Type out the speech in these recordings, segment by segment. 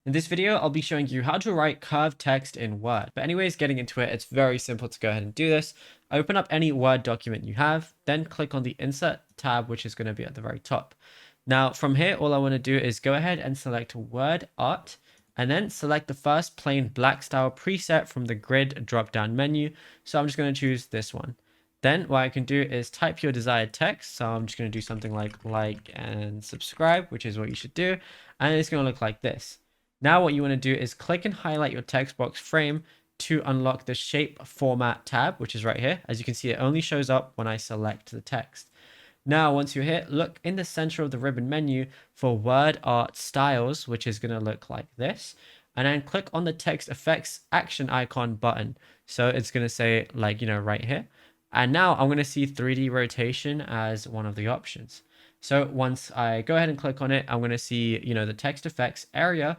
In this video, I'll be showing you how to write curved text in Word. But anyways, getting into it, it's very simple to go ahead and do this. Open up any Word document you have, then click on the Insert tab, which is going to be at the very top. Now, from here, all I want to do is go ahead and select Word Art, and then select the first plain black style preset from the grid drop-down menu. So I'm just going to choose this one. Then what I can do is type your desired text. So I'm just going to do something like and subscribe, which is what you should do. And it's going to look like this. Now what you want to do is click and highlight your text box frame to unlock the shape format tab, which is right here. As you can see, it only shows up when I select the text. Now, once you're here, look in the center of the ribbon menu for Word Art Styles, which is going to look like this. And then click on the text effects action icon button. So it's going to say right here. And now I'm going to see 3D rotation as one of the options. So once I go ahead and click on it, I'm going to see, the text effects area,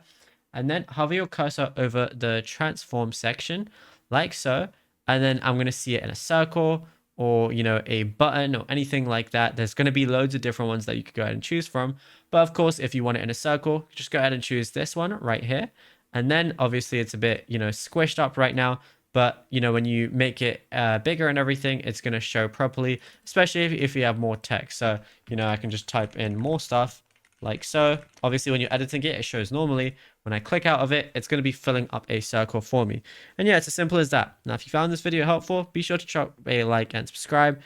and then hover your cursor over the transform section like so. And then I'm going to see it in a circle or, a button or anything like that. There's going to be loads of different ones that you could go ahead and choose from. But of course, if you want it in a circle, just go ahead and choose this one right here. And then obviously it's a bit, squished up right now. But, when you make it bigger and everything, it's going to show properly, especially if you have more text. So, I can just type in more stuff like so. Obviously, when you're editing it, it shows normally. When I click out of it, it's going to be filling up a circle for me. And yeah, it's as simple as that. Now, if you found this video helpful, be sure to drop a like and subscribe.